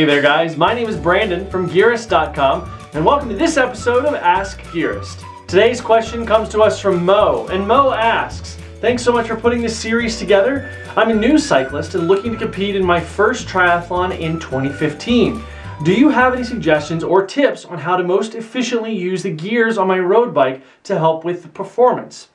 Hey there guys, my name is Brandon from Gearist.com and welcome to this episode of Ask Gearist. Today's question comes to us from Moe, and Moe asks, thanks so much for putting this series together. I'm a new cyclist and looking to compete in my first triathlon in 2015. Do you have any suggestions or tips on how to most efficiently use the gears on my road bike to help with the performance?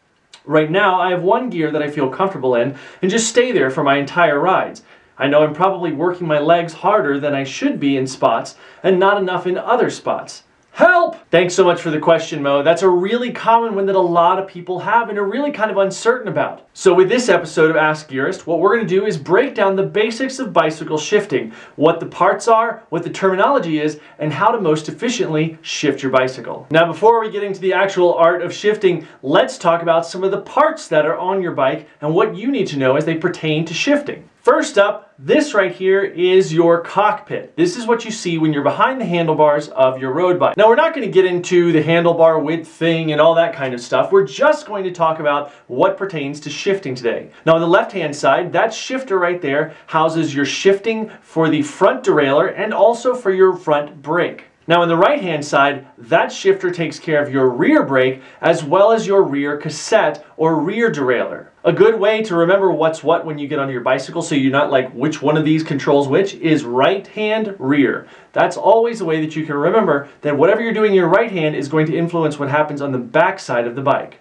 Right now, I have one gear that I feel comfortable in and just stay there for my entire rides. I know I'm probably working my legs harder than I should be in spots and not enough in other spots. Help! Thanks so much for the question, Mo. That's a really common one that a lot of people have and are really kind of uncertain about. So with this episode of Ask Gearist, what we're going to do is break down the basics of bicycle shifting, what the parts are, what the terminology is, and how to most efficiently shift your bicycle. Now before we get into the actual art of shifting, let's talk about some of the parts that are on your bike and what you need to know as they pertain to shifting. First up, this right here is your cockpit. This is what you see when you're behind the handlebars of your road bike. Now we're not going to get into the handlebar width thing and all that kind of stuff. We're just going to talk about what pertains to shifting today. Now on the left hand side, that shifter right there houses your shifting for the front derailleur and also for your front brake. Now on the right hand side, that shifter takes care of your rear brake as well as your rear cassette or rear derailleur. A good way to remember what's what when you get on your bicycle so you're not like which one of these controls which is right hand rear. That's always the way that you can remember that whatever you're doing in your right hand is going to influence what happens on the back side of the bike.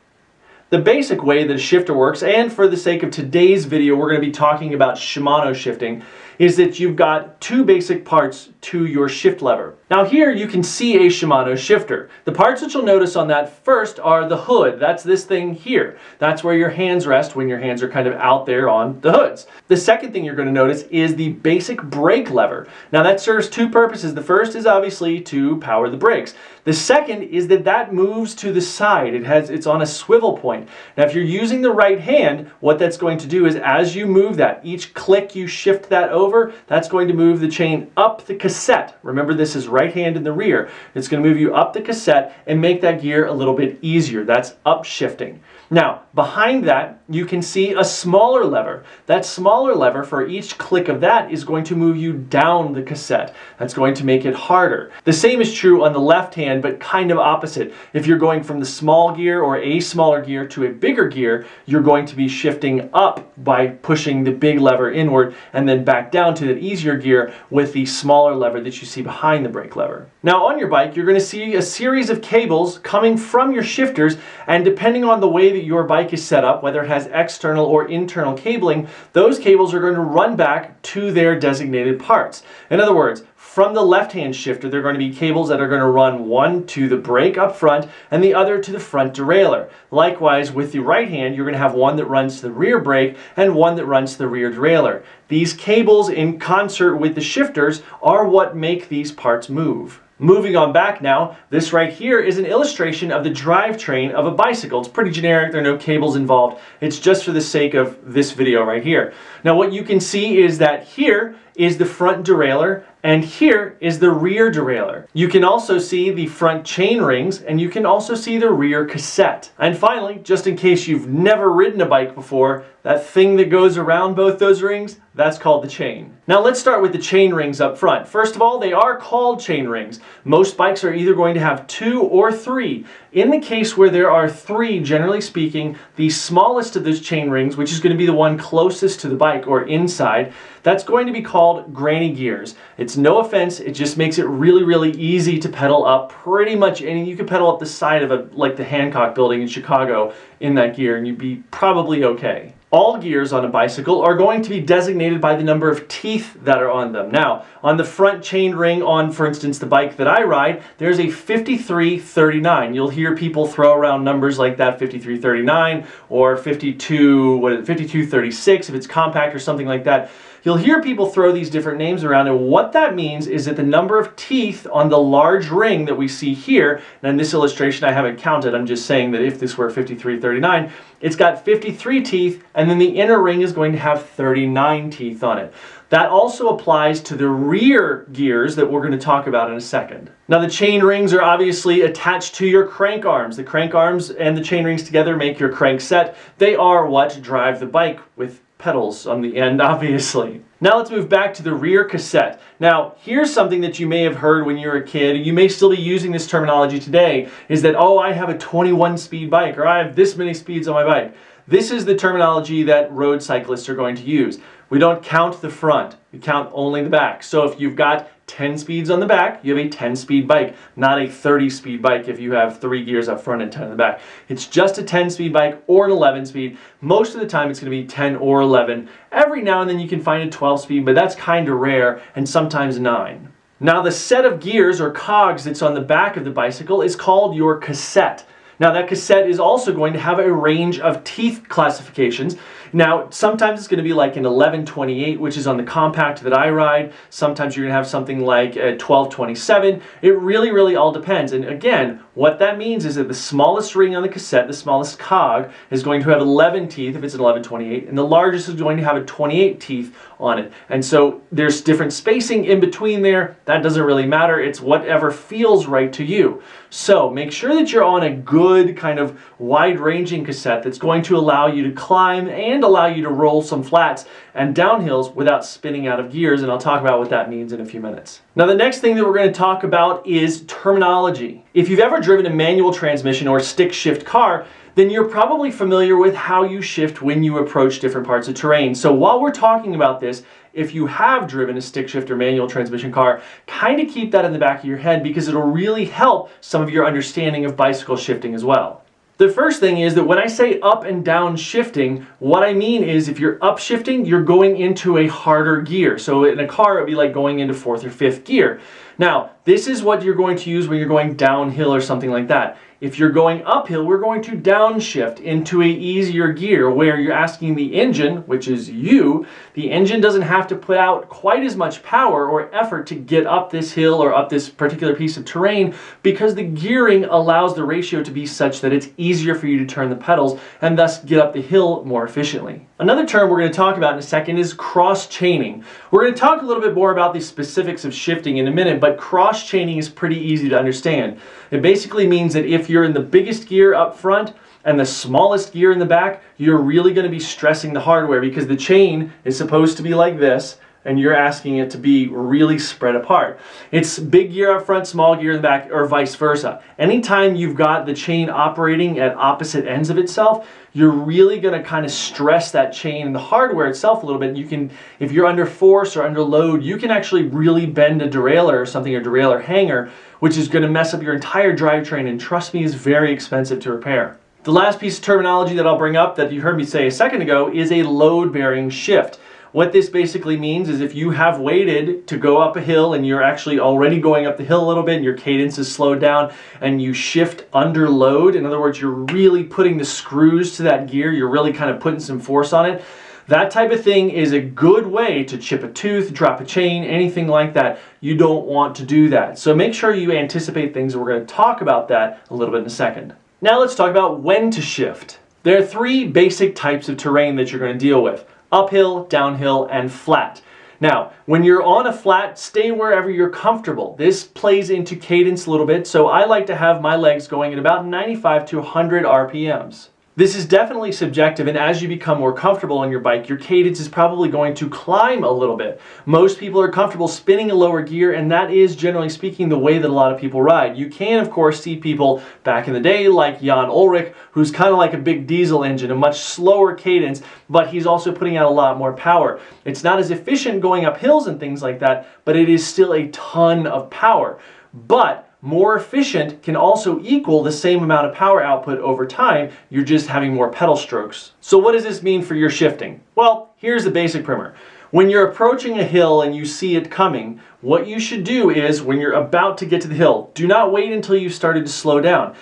The basic way that a shifter works, and for the sake of today's video we're going to be talking about Shimano shifting, is that you've got two basic parts to your shift lever. Now here you can see a Shimano shifter. The parts that you'll notice on that first are the hood. That's this thing here. That's where your hands rest when your hands are kind of out there on the hoods. The second thing you're going to notice is the basic brake lever. Now that serves two purposes. The first is obviously to power the brakes. The second is that moves to the side. It's on a swivel point. Now if you're using the right hand, what that's going to do is as you move that, each click you shift that over, that's going to move the chain up the cassette. Remember, this is right hand in the rear. It's going to move you up the cassette and make that gear a little bit easier. That's upshifting. Now, behind that, you can see a smaller lever. That smaller lever, for each click of that, is going to move you down the cassette. That's going to make it harder. The same is true on the left hand, but kind of opposite. If you're going from the small gear or a smaller gear to a bigger gear, you're going to be shifting up by pushing the big lever inward and then back down to that easier gear with the smaller lever that you see behind the brake lever. Now on your bike, you're going to see a series of cables coming from your shifters, and depending on the way that your bike is set up, whether it has external or internal cabling, those cables are going to run back to their designated parts. In other words, from the left-hand shifter, there are going to be cables that are going to run one to the brake up front and the other to the front derailleur. Likewise, with the right hand, you're going to have one that runs to the rear brake and one that runs to the rear derailleur. These cables in concert with the shifters are what make these parts move. Moving on back now, this right here is an illustration of the drivetrain of a bicycle. It's pretty generic, there are no cables involved. It's just for the sake of this video right here. Now what you can see is that here is the front derailleur and here is the rear derailleur. You can also see the front chain rings and you can also see the rear cassette. And finally, just in case you've never ridden a bike before, that thing that goes around both those rings, that's called the chain. Now let's start with the chain rings up front. First of all, they are called chain rings. Most bikes are either going to have 2 or 3. In the case where there are 3, generally speaking, the smallest of those chain rings, which is going to be the one closest to the bike or inside, that's going to be called granny gears. It's no offense, it just makes it really easy to pedal up pretty much any. You could pedal up the side of like the Hancock building in Chicago in that gear and you'd be probably okay. All gears on a bicycle are going to be designated by the number of teeth that are on them. Now, on the front chain ring on, for instance, the bike that I ride, there's a 5339. You'll hear people throw around numbers like that, 5339 or 5236 if it's compact or something like that. You'll hear people throw these different names around, and what that means is that the number of teeth on the large ring that we see here, and in this illustration I haven't counted, I'm just saying that if this were 5339, it's got 53 teeth, and then the inner ring is going to have 39 teeth on it. That also applies to the rear gears that we're going to talk about in a second. Now the chain rings are obviously attached to your crank arms. The crank arms and the chain rings together make your crank set. They are what drive the bike with pedals on the end, obviously. Now let's move back to the rear cassette. Now, here's something that you may have heard when you were a kid, and you may still be using this terminology today, is that, oh, I have a 21 speed bike, or I have this many speeds on my bike. This is the terminology that road cyclists are going to use. We don't count the front, we count only the back. So if you've got 10 speeds on the back, you have a 10-speed bike, not a 30-speed bike if you have 3 gears up front and 10 in the back. It's just a 10-speed bike or an 11-speed. Most of the time it's going to be 10 or 11. Every now and then you can find a 12-speed, but that's kind of rare, and sometimes 9. Now the set of gears or cogs that's on the back of the bicycle is called your cassette. Now that cassette is also going to have a range of teeth classifications. Now sometimes it's going to be like an 1128, which is on the compact that I ride. Sometimes you're going to have something like a 1227. It really all depends. And again, what that means is that the smallest ring on the cassette, the smallest cog, is going to have 11 teeth if it's an 1128, and the largest is going to have a 28 teeth on it. And so there's different spacing in between there. That doesn't really matter. It's whatever feels right to you. So make sure that you're on a good kind of wide-ranging cassette that's going to allow you to climb and allow you to roll some flats and downhills without spinning out of gears, and I'll talk about what that means in a few minutes. Now the next thing that we're going to talk about is terminology. If you've ever driven a manual transmission or stick shift car, then you're probably familiar with how you shift when you approach different parts of terrain. So while we're talking about this, if you have driven a stick shift or manual transmission car, kind of keep that in the back of your head because it'll really help some of your understanding of bicycle shifting as well. The first thing is that when I say up and down shifting, what I mean is if you're up shifting, you're going into a harder gear. So in a car, it would be like going into 4th or 5th gear. Now, this is what you're going to use when you're going downhill or something like that. If you're going uphill, we're going to downshift into a easier gear where you're asking the engine, which is you, the engine doesn't have to put out quite as much power or effort to get up this hill or up this particular piece of terrain because the gearing allows the ratio to be such that it's easier for you to turn the pedals and thus get up the hill more efficiently. Another term we're going to talk about in a second is cross-chaining. We're going to talk a little bit more about the specifics of shifting in a minute, but cross-chaining is pretty easy to understand. It basically means that if you're in the biggest gear up front and the smallest gear in the back, you're really going to be stressing the hardware because the chain is supposed to be like this and you're asking it to be really spread apart. It's big gear up front, small gear in the back, or vice versa. Anytime you've got the chain operating at opposite ends of itself, you're really going to kind of stress that chain and the hardware itself a little bit. You can, if you're under force or under load, you can actually really bend a derailleur or something, a derailleur hanger, which is going to mess up your entire drivetrain, and trust me, is very expensive to repair. The last piece of terminology that I'll bring up that you heard me say a second ago is a load-bearing shift. What this basically means is if you have waited to go up a hill and you're actually already going up the hill a little bit and your cadence is slowed down and you shift under load, in other words, you're really putting the screws to that gear, you're really kind of putting some force on it, that type of thing is a good way to chip a tooth, drop a chain, anything like that. You don't want to do that. So make sure you anticipate things, and we're going to talk about that a little bit in a second. Now let's talk about when to shift. There are 3 basic types of terrain that you're going to deal with: uphill, downhill, and flat. Now, when you're on a flat, stay wherever you're comfortable. This plays into cadence a little bit, so I like to have my legs going at about 95 to 100 RPMs. This is definitely subjective, and as you become more comfortable on your bike, your cadence is probably going to climb a little bit. Most people are comfortable spinning a lower gear, and that is, generally speaking, the way that a lot of people ride. You can, of course, see people back in the day like Jan Ullrich, who's kind of like a big diesel engine, a much slower cadence, but he's also putting out a lot more power. It's not as efficient going up hills and things like that, but it is still a ton of power. But more efficient can also equal the same amount of power output over time. You're just having more pedal strokes. So what does this mean for your shifting? Well, here's the basic primer. When you're approaching a hill and you see it coming, what you should do is when you're about to get to the hill, do not wait until you've started to slow down.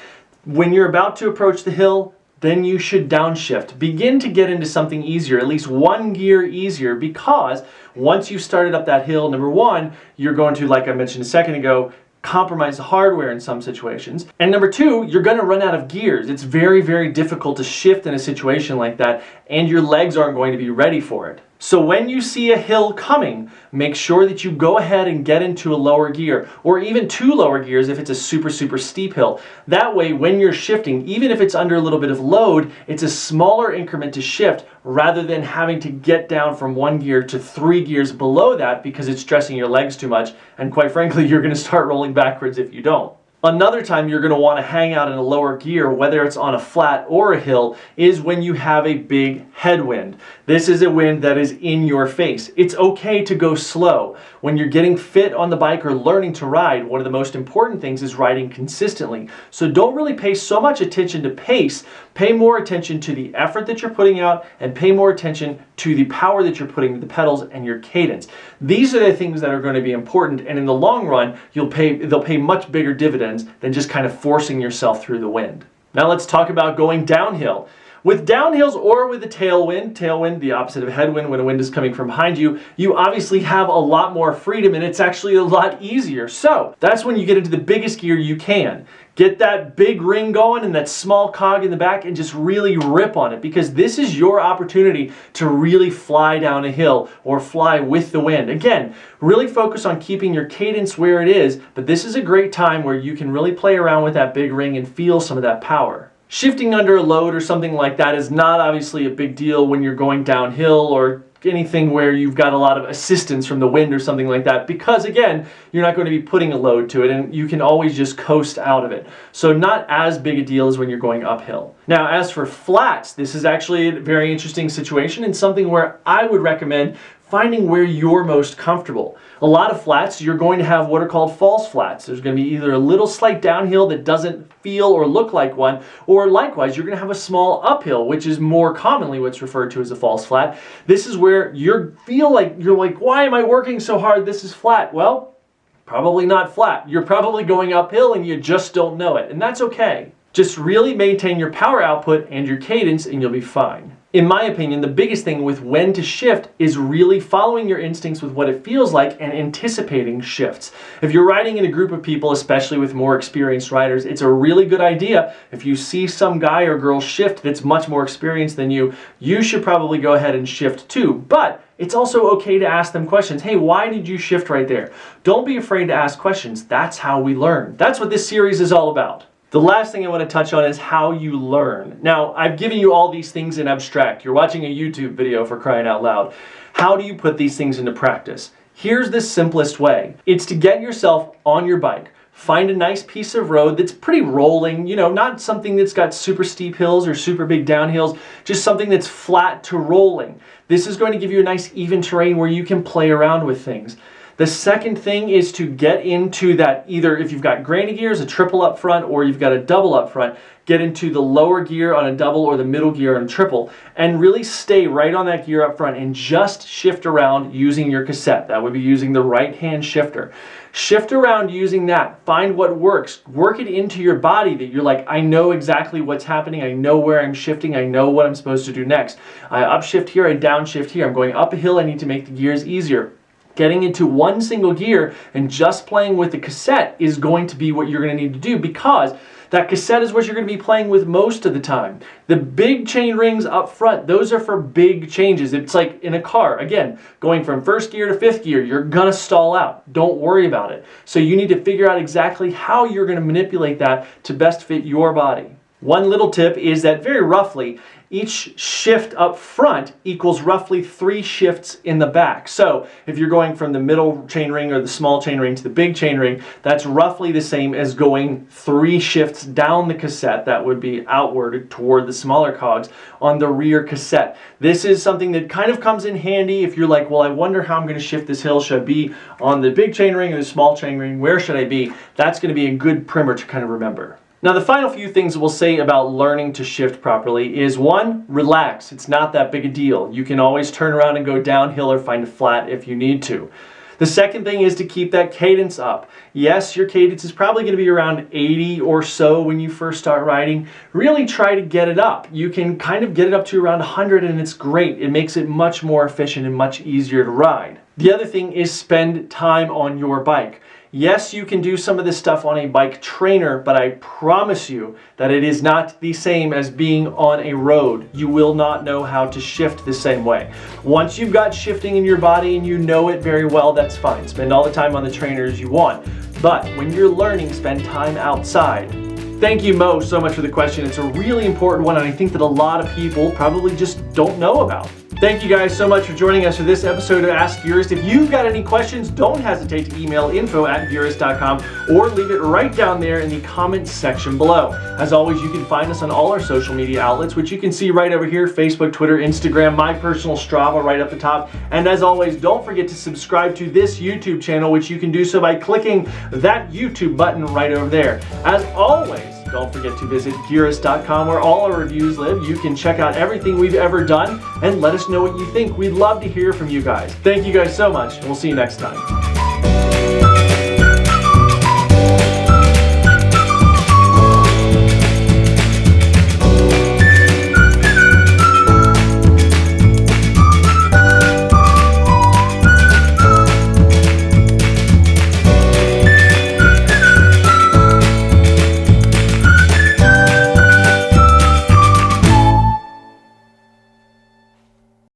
When you're about to approach the hill, then you should downshift. Begin to get into something easier, at least 1 gear easier, because once you've started up that hill, number 1, you're going to, like I mentioned a second ago, compromise the hardware in some situations. And number 2, you're going to run out of gears. It's very difficult to shift in a situation like that, and your legs aren't going to be ready for it. So when you see a hill coming, make sure that you go ahead and get into a lower gear, or even 2 lower gears if it's a super steep hill. That way, when you're shifting, even if it's under a little bit of load, it's a smaller increment to shift rather than having to get down from 1 gear to 3 gears below that because it's stressing your legs too much. And quite frankly, you're going to start rolling backwards if you don't. Another time you're going to want to hang out in a lower gear, whether it's on a flat or a hill, is when you have a big headwind. This is a wind that is in your face. It's okay to go slow. When you're getting fit on the bike or learning to ride, one of the most important things is riding consistently. So don't really pay so much attention to pace. Pay more attention to the effort that you're putting out and pay more attention to the power that you're putting into the pedals and your cadence. These are the things that are going to be important, and in the long run, they'll pay much bigger dividends than just kind of forcing yourself through the wind. Now let's talk about going downhill. With downhills or with a tailwind, the opposite of headwind when a wind is coming from behind you, you obviously have a lot more freedom and it's actually a lot easier. So that's when you get into the biggest gear you can. Get that big ring going and that small cog in the back and just really rip on it, because this is your opportunity to really fly down a hill or fly with the wind. Again, really focus on keeping your cadence where it is, but this is a great time where you can really play around with that big ring and feel some of that power. Shifting under a load or something like that is not obviously a big deal when you're going downhill or anything where you've got a lot of assistance from the wind or something like that, because again, you're not going to be putting a load to it and you can always just coast out of it. So not as big a deal as when you're going uphill. Now, as for flats, this is actually a very interesting situation and something where I would recommend finding where you're most comfortable. A lot of flats, you're going to have what are called false flats. There's going to be either a little slight downhill that doesn't feel or look like one, or likewise, you're going to have a small uphill, which is more commonly what's referred to as a false flat. This is where you're like, why am I working so hard? This is flat. Well, probably not flat. You're probably going uphill and you just don't know it, and that's okay. Just really maintain your power output and your cadence and you'll be fine. In my opinion, the biggest thing with when to shift is really following your instincts with what it feels like and anticipating shifts. If you're riding in a group of people, especially with more experienced riders, it's a really good idea. If you see some guy or girl shift that's much more experienced than you, you should probably go ahead and shift too. But it's also okay to ask them questions. Hey, why did you shift right there? Don't be afraid to ask questions. That's how we learn. That's what this series is all about. The last thing I want to touch on is how you learn. Now, I've given you all these things in abstract. You're watching a YouTube video, for crying out loud. How do you put these things into practice? Here's the simplest way. It's to get yourself on your bike. Find a nice piece of road that's pretty rolling, not something that's got super steep hills or super big downhills, just something that's flat to rolling. This is going to give you a nice even terrain where you can play around with things. The second thing is to get into that, either if you've got granny gears, a triple up front, or you've got a double up front, get into the lower gear on a double or the middle gear on a triple, and really stay right on that gear up front and just shift around using your cassette. That would be using the right hand shifter. Shift around using that. Find what works. Work it into your body that you're like, I know exactly what's happening. I know where I'm shifting. I know what I'm supposed to do next. I upshift here, I downshift here. I'm going up a hill. I need to make the gears easier. Getting into one single gear and just playing with the cassette is going to be what you're going to need to do, because that cassette is what you're going to be playing with most of the time. The big chain rings up front, those are for big changes. It's like in a car, again, going from first gear to fifth gear, you're going to stall out. Don't worry about it. So you need to figure out exactly how you're going to manipulate that to best fit your body. One little tip is that very roughly, each shift up front equals roughly 3 shifts in the back. So if you're going from the middle chain ring or the small chain ring to the big chain ring, that's roughly the same as going 3 shifts down the cassette. That would be outward toward the smaller cogs on the rear cassette. This is something that kind of comes in handy if you're like, well, I wonder how I'm going to shift this hill. Should I be on the big chain ring or the small chain ring? Where should I be? That's going to be a good primer to kind of remember. Now, the final few things we'll say about learning to shift properly is 1, relax. It's not that big a deal. You can always turn around and go downhill or find a flat if you need to. The second thing is to keep that cadence up. Yes, your cadence is probably going to be around 80 or so when you first start riding. Really try to get it up. You can kind of get it up to around 100 and it's great. It makes it much more efficient and much easier to ride. The other thing is spend time on your bike. Yes, you can do some of this stuff on a bike trainer, but I promise you that it is not the same as being on a road. You will not know how to shift the same way. Once you've got shifting in your body and you know it very well, that's fine. Spend all the time on the trainers you want. But when you're learning, spend time outside. Thank you, Mo, so much for the question. It's a really important one, and I think that a lot of people probably just don't know about. Thank you guys so much for joining us for this episode of Ask Gearist. If you've got any questions, don't hesitate to email info@gearist.com or leave it right down there in the comments section below. As always, you can find us on all our social media outlets, which you can see right over here: Facebook, Twitter, Instagram, my personal Strava right up the top. And as always, don't forget to subscribe to this YouTube channel, which you can do so by clicking that YouTube button right over there. As always, don't forget to visit Gearist.com, where all our reviews live. You can check out everything we've ever done and let us know what you think. We'd love to hear from you guys. Thank you guys so much, and we'll see you next time.